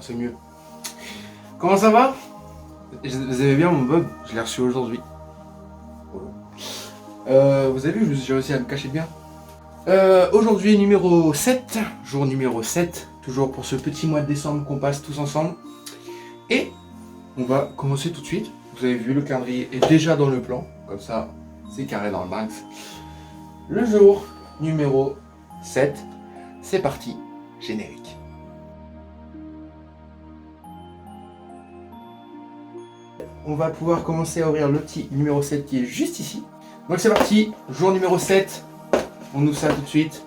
c'est mieux. Comment ça va? Vous avez bien mon bug? Je l'ai reçu aujourd'hui. Vous avez vu, j'ai réussi à me cacher bien. Aujourd'hui numéro 7, jour numéro 7, toujours pour ce petit mois de décembre qu'on passe tous ensemble. Et on va commencer tout de suite. Vous avez vu, le calendrier est déjà dans le plan, comme ça c'est carré dans le max. Le jour numéro 7, c'est parti, générique. On va pouvoir commencer à ouvrir le petit numéro 7 qui est juste ici. Donc c'est parti, jour numéro 7, on ouvre ça tout de suite.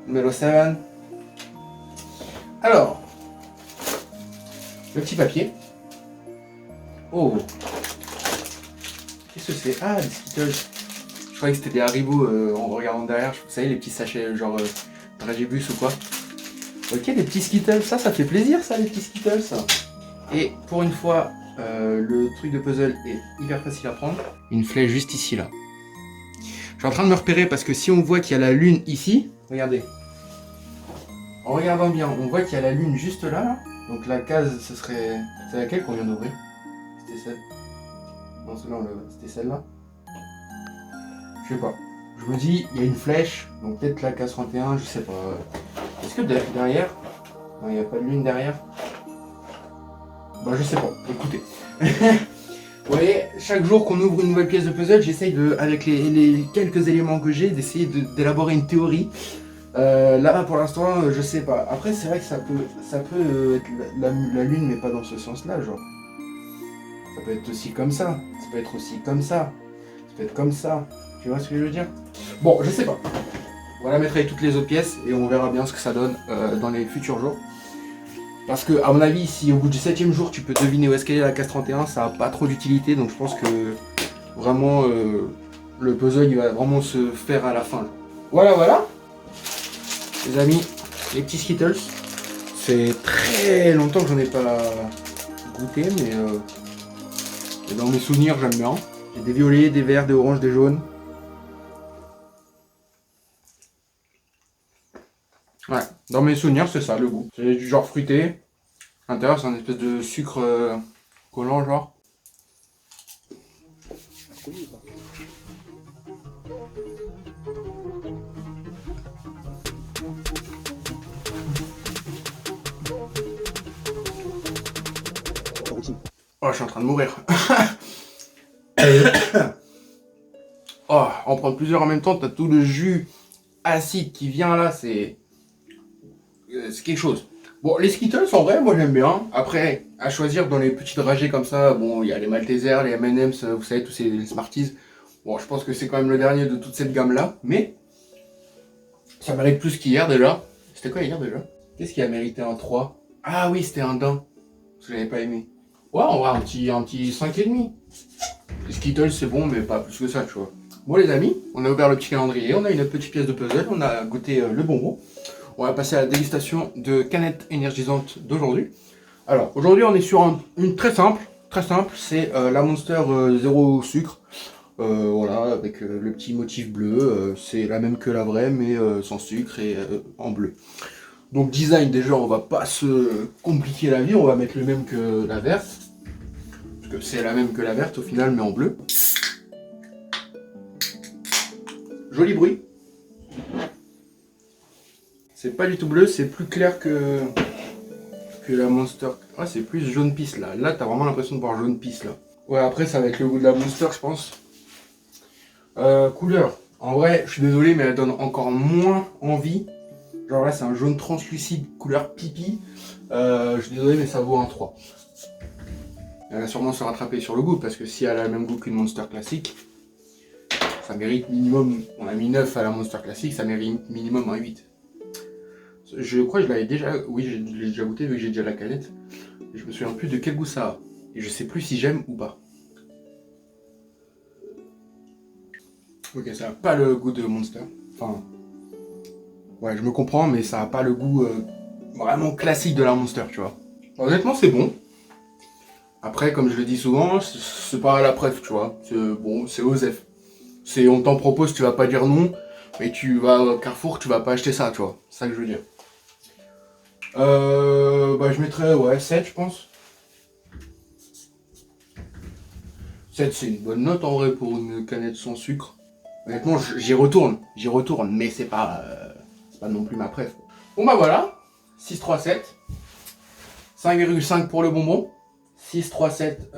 Numéro 7. Alors, le petit papier. Oh, qu'est-ce que c'est? Ah, des Skittles. Je croyais que c'était des Haribo en regardant derrière. Vous savez, les petits sachets genre Dragibus ou quoi. Ok, des petits Skittles, ça fait plaisir ça, les petits Skittles. Ça. Et pour une fois, le truc de puzzle est hyper facile à prendre. Une flèche juste ici là. Je suis en train de me repérer parce que si on voit qu'il y a la lune ici, regardez. En regardant bien, on voit qu'il y a la lune juste là. Donc la case, ce serait... C'est laquelle qu'on vient d'ouvrir? C'était celle... Non, celle-là, c'était celle-là. Je sais pas. Je me dis, il y a une flèche, donc peut-être la case 31, je sais pas. Est-ce que derrière... Non, il n'y a pas de lune derrière. Bah je sais pas, écoutez. Vous voyez, chaque jour qu'on ouvre une nouvelle pièce de puzzle, j'essaye de, avec les quelques éléments que j'ai, d'essayer d'élaborer une théorie. Là pour l'instant je sais pas. Après c'est vrai que ça peut être la lune mais pas dans ce sens là genre. Ça peut être aussi comme ça peut être aussi comme ça peut être comme ça. Tu vois ce que je veux dire? Bon je sais pas. On va la mettre avec toutes les autres pièces et on verra bien ce que ça donne dans les futurs jours. Parce que à mon avis si au bout du 7ème jour tu peux deviner où est-ce qu'elle est la case 31, ça n'a pas trop d'utilité, donc je pense que vraiment le puzzle il va vraiment se faire à la fin. Voilà. Les amis, les petits Skittles, c'est très longtemps que j'en ai pas goûté, mais dans mes souvenirs j'aime bien. J'ai des violets, des verts, des oranges, des jaunes. Ouais, dans mes souvenirs c'est ça le goût. C'est du genre fruité. À l'intérieur c'est un espèce de sucre collant genre. Oh, je suis en train de mourir. Oh, en prendre plusieurs en même temps, t'as tout le jus acide qui vient là, c'est quelque chose. Bon, les Skittles, en vrai, moi j'aime bien. Après, à choisir dans les petits dragées comme ça, bon, il y a les Maltesers, les M&M's, vous savez, tous ces Smarties. Bon, je pense que c'est quand même le dernier de toute cette gamme-là, mais ça mérite plus qu'hier déjà. C'était quoi hier déjà? Qu'est-ce qui a mérité un 3? Ah oui, c'était un daim, parce que j'avais pas aimé. Ouais, on va un petit 5,5. Les Skittles, c'est bon, mais pas plus que ça, tu vois. Bon, les amis, on a ouvert le petit calendrier, on a une petite pièce de puzzle, on a goûté le bonbon. On va passer à la dégustation de canettes énergisantes d'aujourd'hui. Alors, aujourd'hui, on est sur une très simple, c'est la Monster zéro sucre. Voilà, avec le petit motif bleu. C'est la même que la vraie, mais sans sucre et en bleu. Donc, design, déjà, on va pas se compliquer la vie, on va mettre le même que la verte. Parce que c'est la même que la verte au final, mais en bleu. Joli bruit. C'est pas du tout bleu, c'est plus clair que la Monster. Ah, c'est plus jaune pisse là. Là, t'as vraiment l'impression de voir jaune pisse là. Ouais, après, ça va être le goût de la Monster, je pense. Couleur. En vrai, je suis désolé, mais elle donne encore moins envie. Genre là, c'est un jaune translucide, couleur pipi. Je suis désolé, mais ça vaut un 3. Elle va sûrement se rattraper sur le goût, parce que si elle a le même goût qu'une Monster classique, ça mérite minimum. On a mis 9 à la Monster classique, ça mérite minimum un 8. Je crois que je l'avais déjà... Oui, je l'ai déjà goûté vu que j'ai déjà la canette. Je me souviens plus de quel goût ça a. Et je sais plus si j'aime ou pas. Ok, ça n'a pas le goût de Monster. Enfin... Ouais, je me comprends, mais ça n'a pas le goût vraiment classique de la Monster, tu vois. Honnêtement, c'est bon. Après, comme je le dis souvent, c'est pas à la preuve, tu vois. Bon, c'est OSEF. On t'en propose, tu vas pas dire non. Mais tu vas au Carrefour, tu vas pas acheter ça, tu vois. C'est ça que je veux dire. Bah, je mettrais, ouais, 7, je pense. 7, c'est une bonne note en vrai pour une canette sans sucre. Honnêtement, j'y retourne, mais c'est pas non plus ma préf. Bon bah voilà, 6, 3, 7. 5,5 pour le bonbon. 6, 3, 7.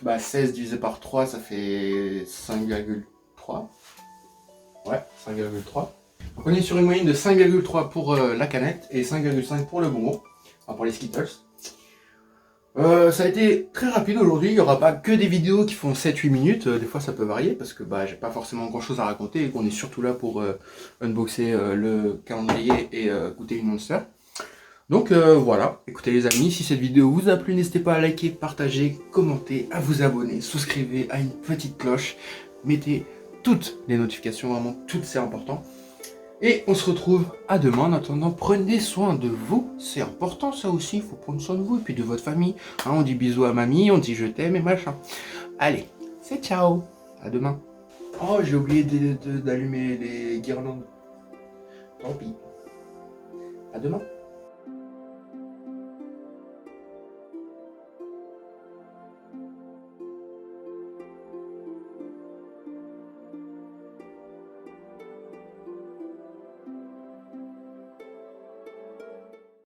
Bah 16 divisé par 3, ça fait 5,3. Ouais, 5,3. Donc on est sur une moyenne de 5,3 pour la canette et 5,5 pour le bonbon. Enfin, pour les Skittles. Ça a été très rapide aujourd'hui, il n'y aura pas que des vidéos qui font 7-8 minutes, des fois ça peut varier parce que bah, j'ai pas forcément grand chose à raconter et qu'on est surtout là pour unboxer le calendrier et goûter une Monster. Donc voilà, écoutez les amis, si cette vidéo vous a plu, n'hésitez pas à liker, partager, commenter, à vous abonner, souscrivez à une petite cloche, mettez toutes les notifications, vraiment toutes, c'est important. Et on se retrouve à demain. En attendant, prenez soin de vous. C'est important ça aussi, il faut prendre soin de vous et puis de votre famille. Hein, on dit bisous à mamie, on dit je t'aime et machin. Allez, c'est ciao. À demain. Oh, j'ai oublié d'allumer les guirlandes. Tant pis. À demain.